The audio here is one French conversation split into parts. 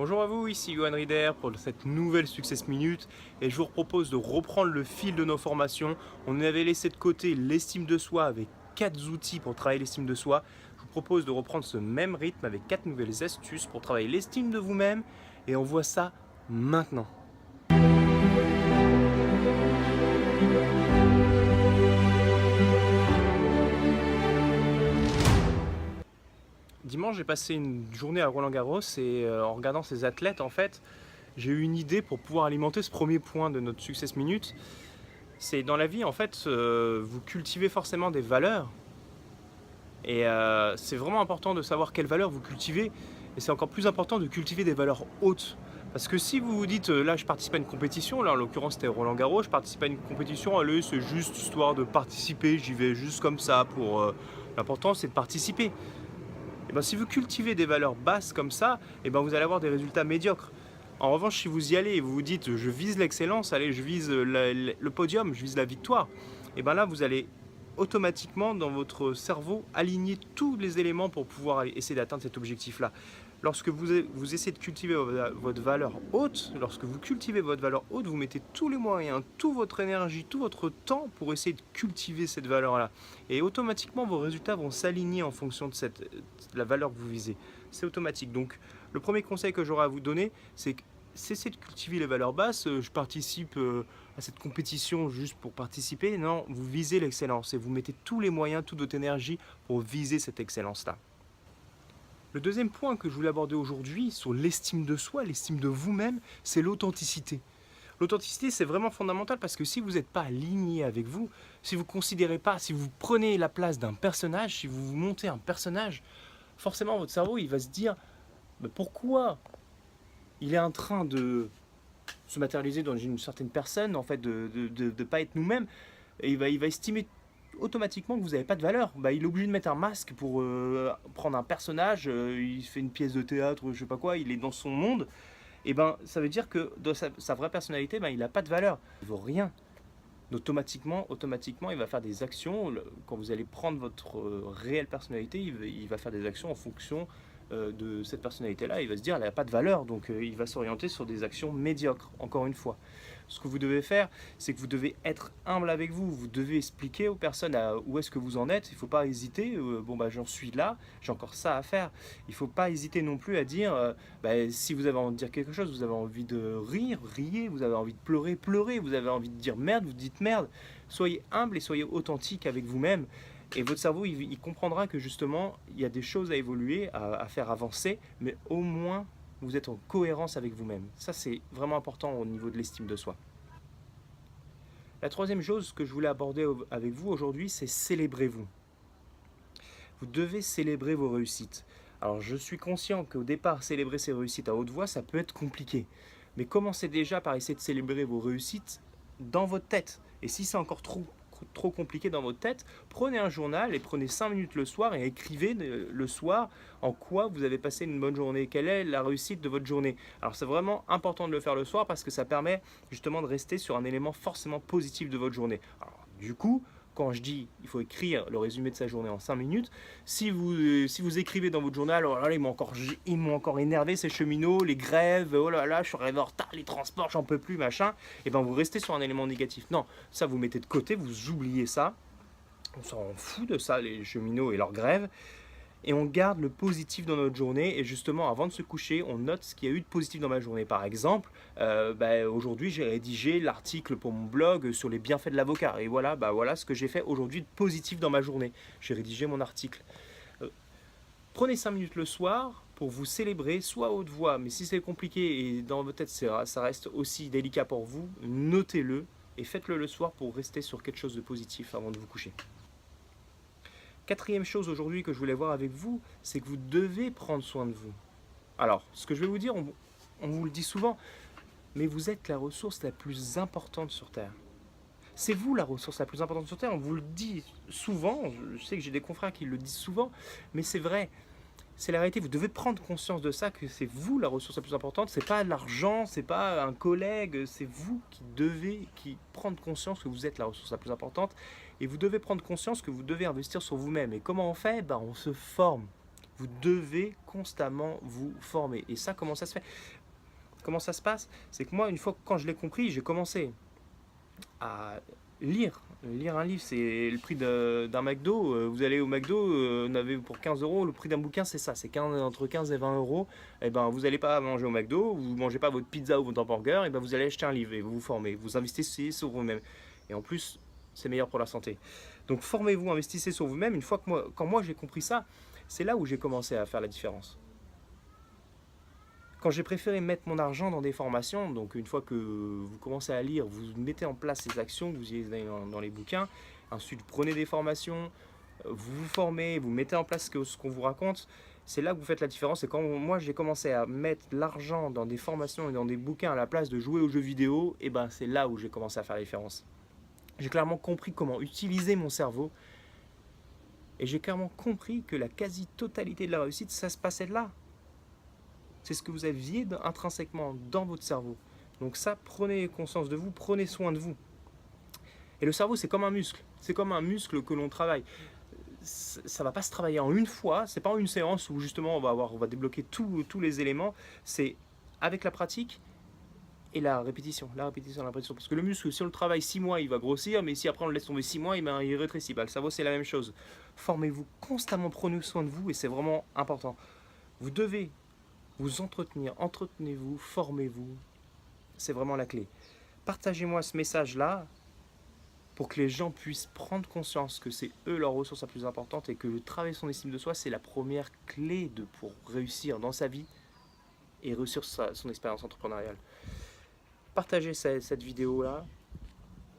Bonjour à vous, ici Johan Rieder pour cette nouvelle Success Minute et je vous propose de reprendre le fil de nos formations. On avait laissé de côté l'estime de soi avec 4 outils pour travailler l'estime de soi. Je vous propose de reprendre ce même rythme avec 4 nouvelles astuces pour travailler l'estime de vous-même et on voit ça maintenant. Dimanche, j'ai passé une journée à Roland-Garros et en regardant ces athlètes, en fait, j'ai eu une idée pour pouvoir alimenter ce premier point de notre Success Minute. C'est dans la vie, en fait, vous cultivez forcément des valeurs. Et c'est vraiment important de savoir quelles valeurs vous cultivez. Et c'est encore plus important de cultiver des valeurs hautes. Parce que si vous vous dites, là je participe à une compétition, là en l'occurrence c'était Roland Garros, je participe à une compétition, allez c'est juste histoire de participer, j'y vais juste comme ça pour... l'important c'est de participer. Et ben, si vous cultivez des valeurs basses comme ça, et ben, vous allez avoir des résultats médiocres. En revanche, si vous y allez et vous vous dites je vise l'excellence, allez, je vise le podium, je vise la victoire, et ben là vous allez automatiquement dans votre cerveau aligner tous les éléments pour pouvoir essayer d'atteindre cet objectif-là. Lorsque vous essayez de cultiver votre valeur haute, lorsque vous cultivez votre valeur haute, vous mettez tous les moyens, toute votre énergie, tout votre temps pour essayer de cultiver cette valeur-là. Et automatiquement, vos résultats vont s'aligner en fonction de la valeur que vous visez. C'est automatique. Donc, le premier conseil que j'aurais à vous donner, c'est que cessez de cultiver les valeurs basses. Je participe à cette compétition juste pour participer. Non, vous visez l'excellence et vous mettez tous les moyens, toute votre énergie pour viser cette excellence-là. Le deuxième point que je voulais aborder aujourd'hui sur l'estime de soi, l'estime de vous-même, c'est l'authenticité. L'authenticité, c'est vraiment fondamental parce que si vous n'êtes pas aligné avec vous, si vous ne considérez pas, si vous prenez la place d'un personnage, si vous vous montez un personnage, forcément votre cerveau il va se dire pourquoi il est en train de se matérialiser dans une certaine personne, en fait, de ne pas être nous-mêmes, et il va estimer automatiquement que vous n'avez pas de valeur. Il est obligé de mettre un masque pour prendre un personnage, il fait une pièce de théâtre, je sais pas quoi, il est dans son monde, et ça veut dire que dans sa vraie personnalité, il n'a pas de valeur, il vaut rien. Automatiquement, il va faire des actions. Quand vous allez prendre votre réelle personnalité, il va faire des actions en fonction de cette personnalité-là. Il va se dire, elle n'a pas de valeur, donc il va s'orienter sur des actions médiocres, encore une fois. Ce que vous devez faire, c'est que vous devez être humble avec vous. Vous devez expliquer aux personnes où est-ce que vous en êtes. Il ne faut pas hésiter. J'en suis là, j'ai encore ça à faire. Il ne faut pas hésiter non plus à dire, si vous avez envie de dire quelque chose, vous avez envie de rire, riez. Vous avez envie de pleurer, pleurez. Vous avez envie de dire merde, vous dites merde. Soyez humble et soyez authentique avec vous-même. Et votre cerveau, il comprendra que justement, il y a des choses à évoluer, à faire avancer, mais au moins, vous êtes en cohérence avec vous-même. Ça, c'est vraiment important au niveau de l'estime de soi. La troisième chose que je voulais aborder avec vous aujourd'hui, c'est célébrez-vous. Vous devez célébrer vos réussites. Alors, je suis conscient qu'au départ, célébrer ses réussites à haute voix, ça peut être compliqué. Mais commencez déjà par essayer de célébrer vos réussites dans votre tête. Et si c'est encore trop compliqué dans votre tête, prenez un journal et prenez 5 minutes le soir et écrivez le soir en quoi vous avez passé une bonne journée, quelle est la réussite de votre journée. Alors c'est vraiment important de le faire le soir parce que ça permet justement de rester sur un élément forcément positif de votre journée. Alors du coup, quand je dis il faut écrire le résumé de sa journée en 5 minutes, si vous écrivez dans votre journal, oh là là, ils m'ont encore énervé ces cheminots, les grèves, oh là là, je suis arrivé en retard, les transports, j'en peux plus, machin, et vous restez sur un élément négatif. Non, ça vous mettez de côté, vous oubliez ça, on s'en fout de ça, les cheminots et leurs grèves, et on garde le positif dans notre journée. Et justement, avant de se coucher, on note ce qu'il y a eu de positif dans ma journée. Par exemple, aujourd'hui, j'ai rédigé l'article pour mon blog sur les bienfaits de l'avocat. Et voilà, voilà ce que j'ai fait aujourd'hui de positif dans ma journée. J'ai rédigé mon article. Prenez 5 minutes le soir pour vous célébrer, soit à haute voix, mais si c'est compliqué et dans votre tête, ça reste aussi délicat pour vous, notez-le et faites-le le soir pour rester sur quelque chose de positif avant de vous coucher. Quatrième chose aujourd'hui que je voulais voir avec vous, c'est que vous devez prendre soin de vous. Alors, ce que je vais vous dire, on vous le dit souvent, mais vous êtes la ressource la plus importante sur Terre. C'est vous la ressource la plus importante sur Terre, on vous le dit souvent, je sais que j'ai des confrères qui le disent souvent, mais c'est vrai, c'est la réalité, vous devez prendre conscience de ça, que c'est vous la ressource la plus importante, c'est pas l'argent, c'est pas un collègue, c'est vous qui devez prendre conscience que vous êtes la ressource la plus importante, et vous devez prendre conscience que vous devez investir sur vous-même. Et comment on fait ? On se forme. Vous devez constamment vous former. Et ça, comment ça se fait? Comment ça se passe? C'est que moi, une fois quand je l'ai compris, j'ai commencé à lire. Lire un livre, c'est le prix d'un McDo. Vous allez au McDo, vous avez pour 15 euros, le prix d'un bouquin, c'est ça, c'est entre 15 et 20 euros. Et ben, vous n'allez pas manger au McDo, vous ne mangez pas votre pizza ou votre hamburger, et ben, vous allez acheter un livre et vous vous formez, vous investissez sur vous-même. Et en plus, c'est meilleur pour la santé. Donc, formez-vous, investissez sur vous-même. Une fois que quand moi j'ai compris ça, c'est là où j'ai commencé à faire la différence. Quand j'ai préféré mettre mon argent dans des formations, donc une fois que vous commencez à lire, vous mettez en place ces actions que vous y avez dans les bouquins, ensuite vous prenez des formations, vous vous formez, vous mettez en place ce qu'on vous raconte, c'est là que vous faites la différence. Et quand moi j'ai commencé à mettre l'argent dans des formations et dans des bouquins à la place de jouer aux jeux vidéo, et ben c'est là où j'ai commencé à faire la différence. J'ai clairement compris comment utiliser mon cerveau et j'ai clairement compris que la quasi-totalité de la réussite, ça se passait de là. C'est ce que vous aviez intrinsèquement dans votre cerveau. Donc ça, prenez conscience de vous, prenez soin de vous. Et le cerveau, c'est comme un muscle. C'est comme un muscle que l'on travaille. Ça ne va pas se travailler en une fois. C'est pas en une séance où justement on va débloquer tous les éléments. C'est avec la pratique et la répétition. La répétition, la répétition. Parce que le muscle, si on le travaille 6 mois, il va grossir. Mais si après on le laisse tomber 6 mois, il rétrécit. Le cerveau, c'est la même chose. Formez-vous constamment, prenez soin de vous et c'est vraiment important. Vous devez vous entretenir, entretenez-vous, formez-vous. C'est vraiment la clé. Partagez-moi ce message-là pour que les gens puissent prendre conscience que c'est eux leur ressource la plus importante et que le travail sur son estime de soi, c'est la première clé pour réussir dans sa vie et réussir son expérience entrepreneuriale. Partagez cette vidéo-là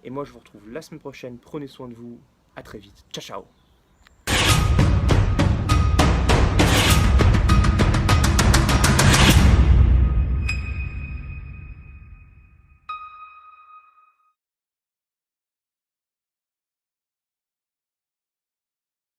et moi je vous retrouve la semaine prochaine. Prenez soin de vous. À très vite. Ciao, ciao.